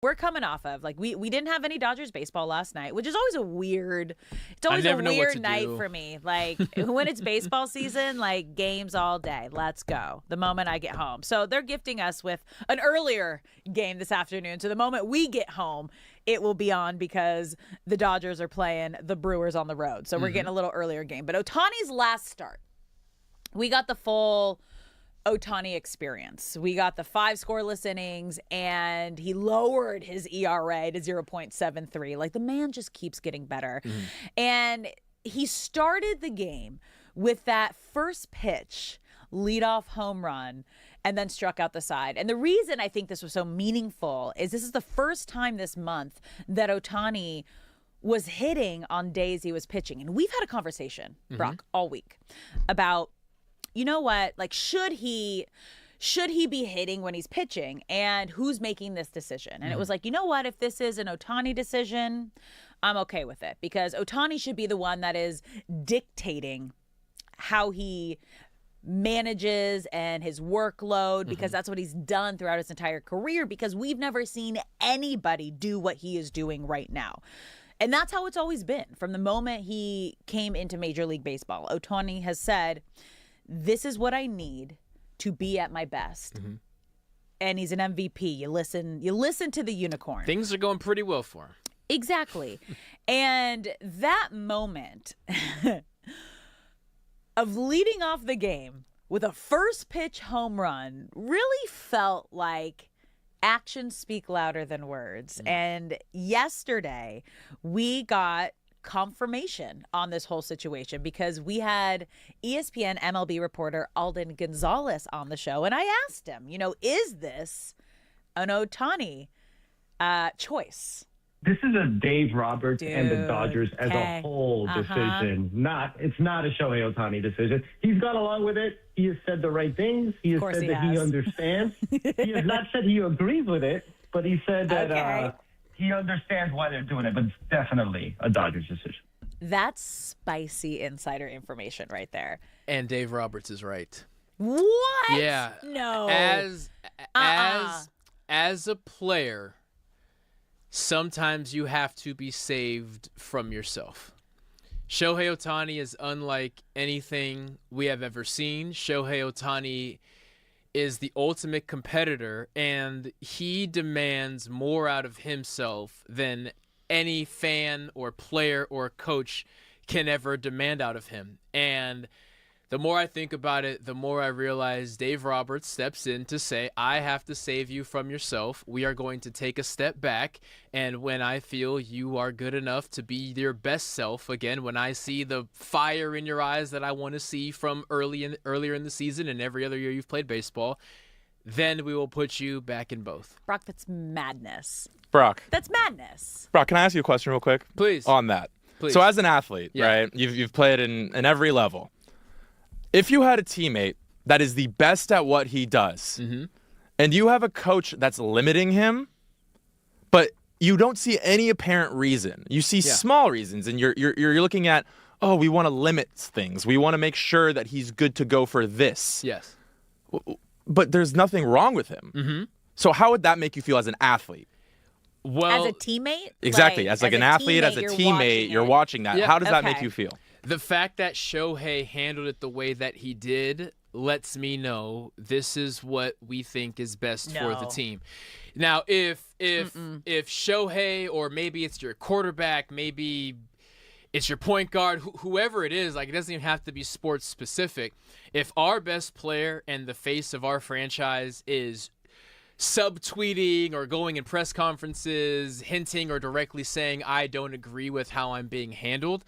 We're coming off of, like, we didn't have any Dodgers baseball last night, which is always a weird night for me. Like, when it's baseball season, like, games all day. Let's go. The moment I get home. So they're gifting us with an earlier game this afternoon. So the moment we get home, it will be on because the Dodgers are playing the Brewers on the road. So we're getting a little earlier game. But Ohtani's last start, we got the full Ohtani experience. We got the 5 scoreless innings, and he lowered his ERA to 0.73. Like, the man just keeps getting better. And he started the game with that first pitch, leadoff home run, and then struck out the side. And the reason I think this was so meaningful is this is the first time this month that Ohtani was hitting on days he was pitching. And we've had a conversation, Brock, all week about, you know what, like, should he be hitting when he's pitching, and who's making this decision? And it was like, you know what, if this is an Ohtani decision, I'm okay with it, because Ohtani should be the one that is dictating how he manages and his workload, because that's what he's done throughout his entire career, because we've never seen anybody do what he is doing right now. And that's how it's always been. From the moment he came into Major League Baseball, Ohtani has said, this is what I need to be at my best. And he's an MVP. You listen to the unicorn. Things are going pretty well for him. Exactly. And that moment of leading off the game with a first pitch home run really felt like actions speak louder than words. And yesterday we got confirmation on this whole situation, because we had ESPN MLB reporter Alden Gonzalez on the show, and I asked him, you know, is this an Ohtani choice? This is a Dave Roberts and the Dodgers as a whole decision. It's not a Shohei Ohtani decision. He's gone along with it. He has said the right things. He has said that he understands. He has not said he agrees with it, but he said that he understands why they're doing it, but it's definitely a Dodgers decision. That's spicy insider information right there. And Dave Roberts is right. What? Yeah. No. As a player, sometimes you have to be saved from yourself. Shohei Ohtani is unlike anything we have ever seen. Shohei Ohtani is the ultimate competitor, and he demands more out of himself than any fan or player or coach can ever demand out of him. And the more I think about it, the more I realize Dave Roberts steps in to say, I have to save you from yourself. We are going to take a step back. And when I feel you are good enough to be your best self, again, when I see the fire in your eyes that I want to see from earlier in the season and every other year you've played baseball, then we will put you back in both. Brock, that's madness. Brock. That's madness. Brock, can I ask you a question real quick? Please. On that. Please. So as an athlete, right, you've played in every level. If you had a teammate that is the best at what he does, and you have a coach that's limiting him, but you don't see any apparent reason, you see small reasons, and you're looking at, oh, we want to limit things. We want to make sure that he's good to go for this. Yes. But there's nothing wrong with him. So how would that make you feel as an athlete? As Well, a teammate? Exactly. As an athlete, as a teammate, you're watching that. Yeah. How does that make you feel? The fact that Shohei handled it the way that he did lets me know this is what we think is best for the team. Now, if Shohei, or maybe it's your quarterback, maybe it's your point guard, whoever it is, like, it doesn't even have to be sports specific. If our best player and the face of our franchise is subtweeting or going in press conferences, hinting or directly saying, I don't agree with how I'm being handled,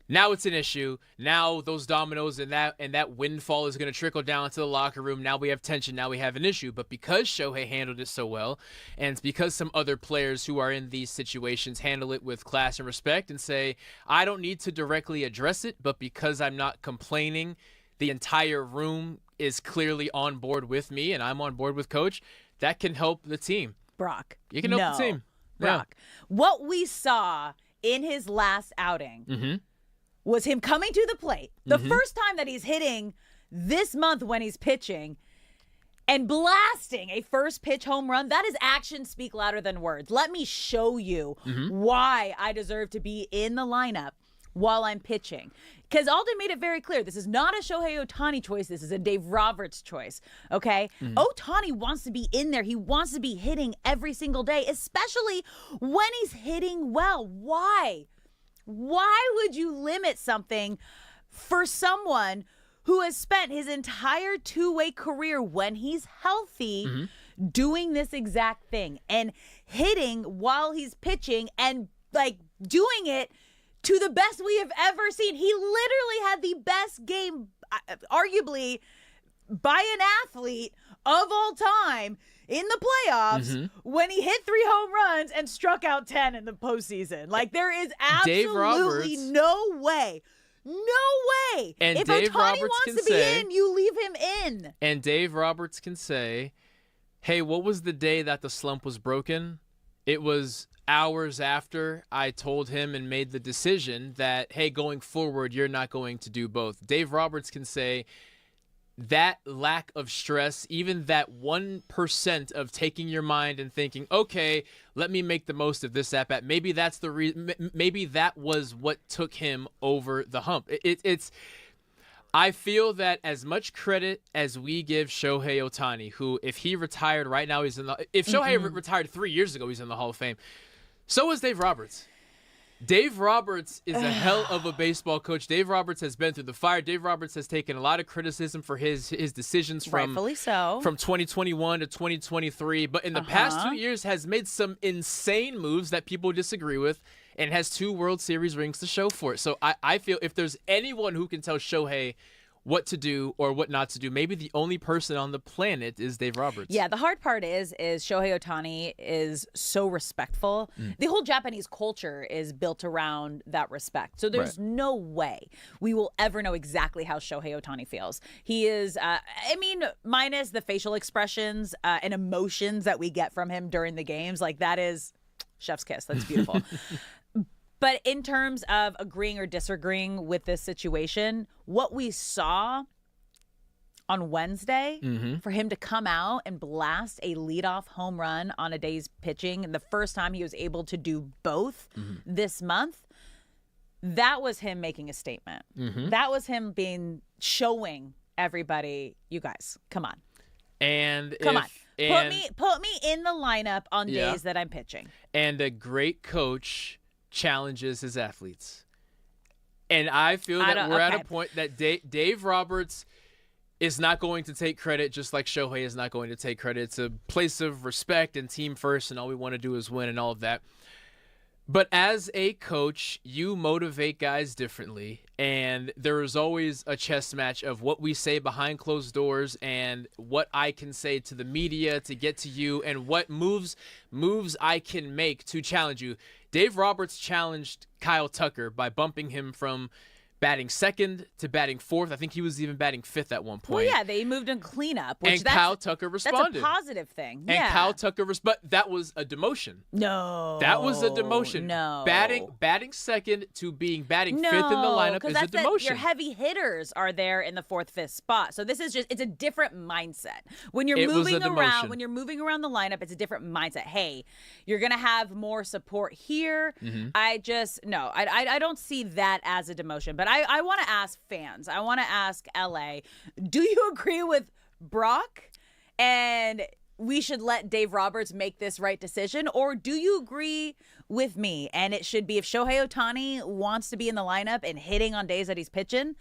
now it's an issue. Now those dominoes and that windfall is going to trickle down to the locker room. Now we have tension. Now we have an issue. But because Shohei handled it so well, and because some other players who are in these situations handle it with class and respect and say, I don't need to directly address it, but because I'm not complaining, the entire room is clearly on board with me and I'm on board with Coach, that can help the team. Brock. You can help the team. Brock. What we saw in his last outing was him coming to the plate. The first time that he's hitting this month when he's pitching, and blasting a first pitch home run. That is actions speak louder than words. Let me show you why I deserve to be in the lineup while I'm pitching. Because Alden made it very clear. This is not a Shohei Ohtani choice. This is a Dave Roberts choice, okay? Ohtani wants to be in there. He wants to be hitting every single day, especially when he's hitting well. Why? Why would you limit something for someone who has spent his entire two-way career when he's healthy doing this exact thing and hitting while he's pitching and, like, doing it to the best we have ever seen? He literally had the best game, arguably, by an athlete of all time in the playoffs when he hit 3 home runs and struck out 10 in the postseason. Like, there is absolutely no way. No way. And if Dave Ohtani Roberts wants to be in, you leave him in. And Dave Roberts can say, hey, what was the day that the slump was broken? It was hours after I told him and made the decision that, hey, going forward, you're not going to do both. Dave Roberts can say that lack of stress, even that 1% of taking your mind and thinking, okay, let me make the most of this at-bat. Maybe that's the reason. Maybe that was what took him over the hump. It's. I feel that as much credit as we give Shohei Ohtani, who, if he retired right now, he's in the. If Shohei retired 3 years ago, he's in the Hall of Fame. So is Dave Roberts. Dave Roberts is a hell of a baseball coach. Dave Roberts has been through the fire. Dave Roberts has taken a lot of criticism for his decisions from 2021 to 2023. But in the past 2 years has made some insane moves that people disagree with and has 2 World Series rings to show for it. So I feel if there's anyone who can tell Shohei what to do or what not to do, maybe the only person on the planet is Dave Roberts. Yeah, the hard part is Shohei Ohtani is so respectful. The whole Japanese culture is built around that respect. So there's no way we will ever know exactly how Shohei Ohtani feels. He is, minus the facial expressions and emotions that we get from him during the games, like that is chef's kiss. That's beautiful. But in terms of agreeing or disagreeing with this situation, what we saw on Wednesday, for him to come out and blast a leadoff home run on a day's pitching, and the first time he was able to do both this month, that was him making a statement. That was him showing everybody, you guys, come on. Come on. Put me in the lineup on days that I'm pitching. And a great coach challenges his athletes. And I feel that we're at a point that Dave Roberts is not going to take credit, just like Shohei is not going to take credit. It's a place of respect and team first, and all we want to do is win and all of that. But as a coach, you motivate guys differently, and there is always a chess match of what we say behind closed doors and what I can say to the media to get to you and what moves I can make to challenge you. Dave Roberts challenged Kyle Tucker by bumping him from batting second to batting fourth. I think he was even batting fifth at one point. Well, yeah, they moved in cleanup. And Kyle Tucker responded. That's a positive thing. And Kyle Tucker but that was a demotion. No. That was a demotion. No. Batting second to batting fifth in the lineup is a demotion. Your heavy hitters are there in the fourth, fifth spot. So this is it's a different mindset. When you're moving around the lineup, it's a different mindset. Hey, you're going to have more support here. I don't see that as a demotion. But I want to ask fans. I want to ask LA, do you agree with Brock and we should let Dave Roberts make this right decision? Or do you agree with me and it should be if Shohei Ohtani wants to be in the lineup and hitting on days that he's pitching,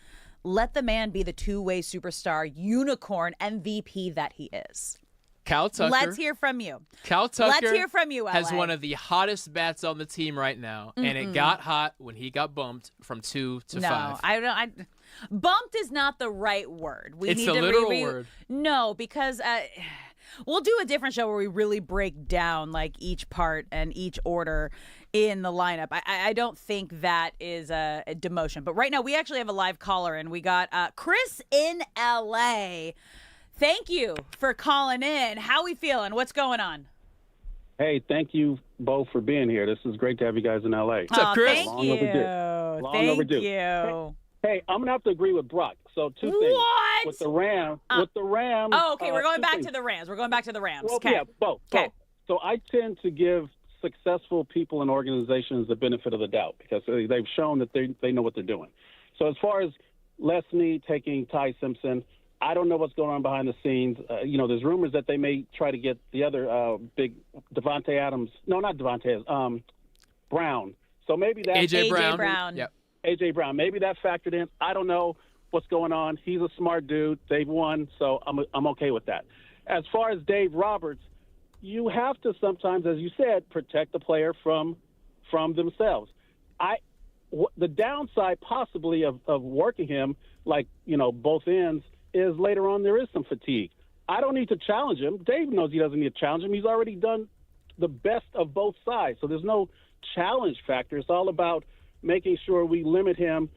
let the man be the two-way superstar unicorn MVP that he is? Cal Tucker. Let's hear from you. Cal Tucker. Let's hear from you, LA. Has one of the hottest bats on the team right now, and it got hot when he got bumped from 2 to 5. No, bumped is not the right word. It's a literal word. No, because we'll do a different show where we really break down like each part and each order in the lineup. I don't think that is a demotion. But right now we actually have a live caller, and we got Chris in LA. Thank you for calling in. How we feeling? What's going on? Hey, thank you both for being here. This is great to have you guys in LA. What's up, Chris? Thank you. Long overdue. You. Hey, I'm going to have to agree with Brock. So two things. What? With the Rams. Oh, okay. We're going back to the Rams. Well, Okay. yeah, both. So I tend to give successful people and organizations the benefit of the doubt because they've shown that they know what they're doing. So as far as Leslie taking Ty Simpson, I don't know what's going on behind the scenes. There's rumors that they may try to get the other big Devontae Adams. No, not Devontae. Brown. So maybe that AJ Brown. Yep. AJ Brown. Maybe that factored in. I don't know what's going on. He's a smart dude. They've won, so I'm okay with that. As far as Dave Roberts, you have to sometimes, as you said, protect the player from themselves. The downside possibly of working him, like, both ends, is later on there is some fatigue. I don't need to challenge him. Dave knows he doesn't need to challenge him. He's already done the best of both sides. So there's no challenge factor. It's all about making sure we limit him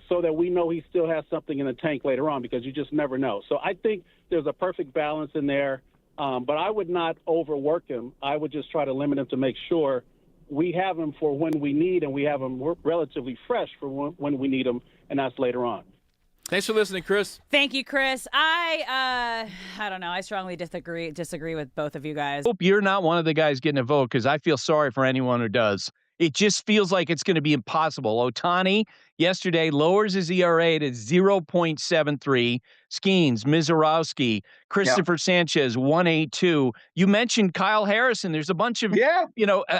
so that we know he still has something in the tank later on, because you just never know. So I think there's a perfect balance in there. But I would not overwork him. I would just try to limit him to make sure we have him for when we need, and we have him relatively fresh for when we need him, and that's later on. Thanks for listening, Chris. Thank you, Chris. I don't know. I strongly disagree with both of you guys. Hope you're not one of the guys getting a vote, because I feel sorry for anyone who does. It just feels like it's going to be impossible. Ohtani yesterday lowers his ERA to 0.73. Skeens, Mizorowski, Christopher Sanchez, 1.82. You mentioned Kyle Harrison. There's a bunch of,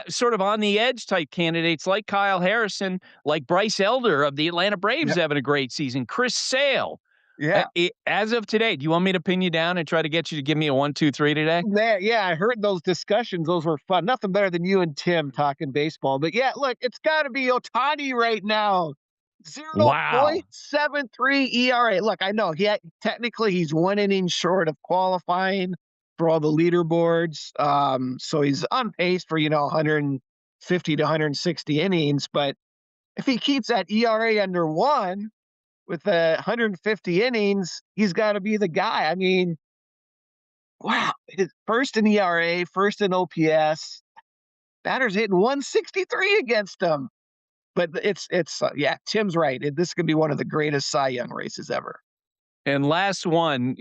sort of on the edge type candidates like Kyle Harrison, like Bryce Elder of the Atlanta Braves having a great season. Chris Sale. Yeah. As of today, do you want me to pin you down and try to get you to give me a 1, 2, 3 today? Yeah, I heard those discussions. Those were fun. Nothing better than you and Tim talking baseball. But yeah, look, it's got to be Ohtani right now. 0.73 ERA. Look, I know technically he's 1 inning short of qualifying for all the leaderboards. So he's on pace for 150 to 160 innings. But if he keeps that ERA under 1. With 150 innings, he's got to be the guy. I mean, wow. First in ERA, first in OPS. Batters hitting 163 against him. But it's Tim's right. This is going to be one of the greatest Cy Young races ever. And last one,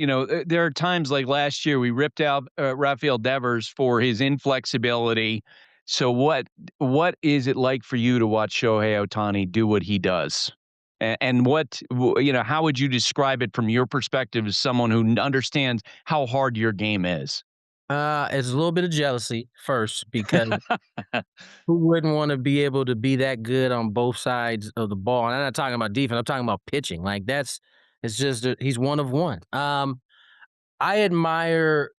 there are times like last year we ripped out Rafael Devers for his inflexibility. So what is it like for you to watch Shohei Ohtani do what he does? And how would you describe it from your perspective as someone who understands how hard your game is? It's a little bit of jealousy first, because who wouldn't want to be able to be that good on both sides of the ball? And I'm not talking about defense. I'm talking about pitching. Like he's one of one. I admire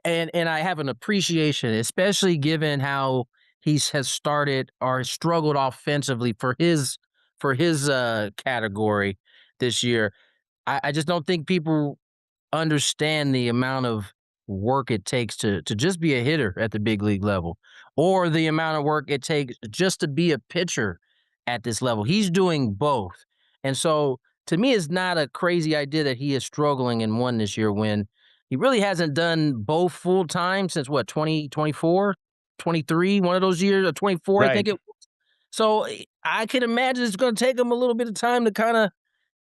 and I have an appreciation, especially given how he has started or struggled offensively for his category this year. I just don't think people understand the amount of work it takes to just be a hitter at the big league level, or the amount of work it takes just to be a pitcher at this level. He's doing both. And so to me, it's not a crazy idea that he is struggling in one this year when he really hasn't done both full time since 2024, 23, one of those years, or 24, right. I think it was. So I can imagine it's going to take him a little bit of time to kind of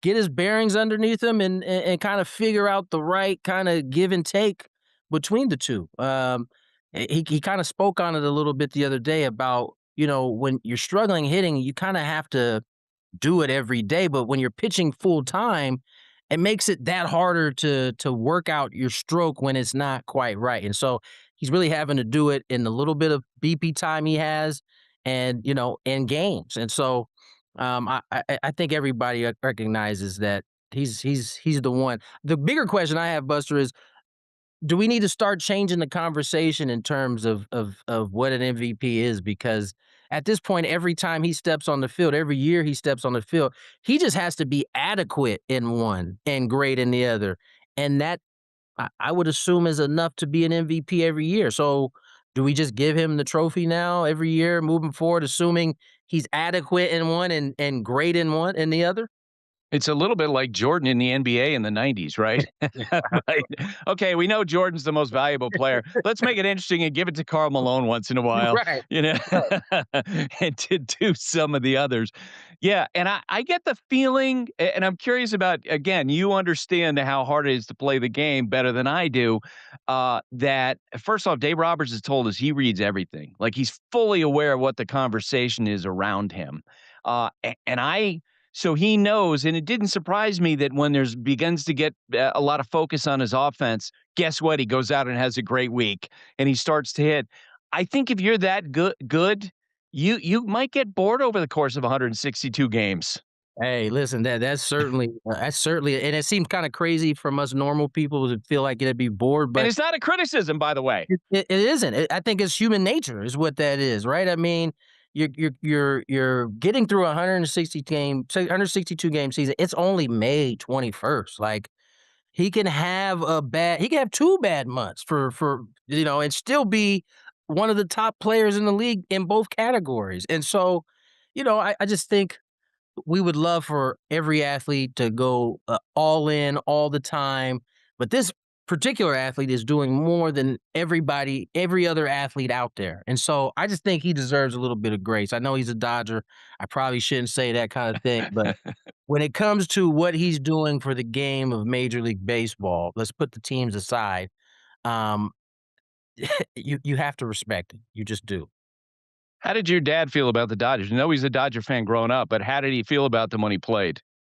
get his bearings underneath him and kind of figure out the right kind of give and take between the two. He kind of spoke on it a little bit the other day about, when you're struggling hitting, you kind of have to do it every day. But when you're pitching full time, it makes it that harder to work out your stroke when it's not quite right. And so he's really having to do it in the little bit of BP time he has. And, in games. And so I think everybody recognizes that he's the one. The bigger question I have, Buster, is do we need to start changing the conversation in terms of what an MVP is? Because at this point, every time he steps on the field, every year he steps on the field, he just has to be adequate in one and great in the other. And that, I would assume, is enough to be an MVP every year. So do we just give him the trophy now every year moving forward, assuming he's adequate in one and great in the other? It's a little bit like Jordan in the NBA in the 90s, right? Right. Okay, we know Jordan's the most valuable player. Let's make it interesting and give it to Karl Malone once in a while, Right. And to do some of the others. Yeah, and I get the feeling, and I'm curious about, again, you understand how hard it is to play the game better than I do, that first off, Dave Roberts has told us he reads everything. Like, he's fully aware of what the conversation is around him. So he knows, and it didn't surprise me that when there's begins to get a lot of focus on his offense, guess what? He goes out and has a great week, and he starts to hit. I think if you're that good, you might get bored over the course of 162 games. Hey, listen, that's certainly, and it seems kind of crazy from us normal people to feel like it'd be bored, but and it's not a criticism, by the way. It isn't. I think it's human nature, is what that is, right? I mean, you're getting through 162 game season. It's only May 21st. Like, he can have 2 bad months for and still be one of the top players in the league in both categories. And so, I just think we would love for every athlete to go all in all the time, but this particular athlete is doing more than every other athlete out there. And so I just think he deserves a little bit of grace. I know he's a Dodger. I probably shouldn't say that kind of thing, but when it comes to what he's doing for the game of Major League Baseball, let's put the teams aside. You have to respect it. You just do. How did your dad feel about the Dodgers? You know, he's a Dodger fan growing up, but how did he feel about them when he played?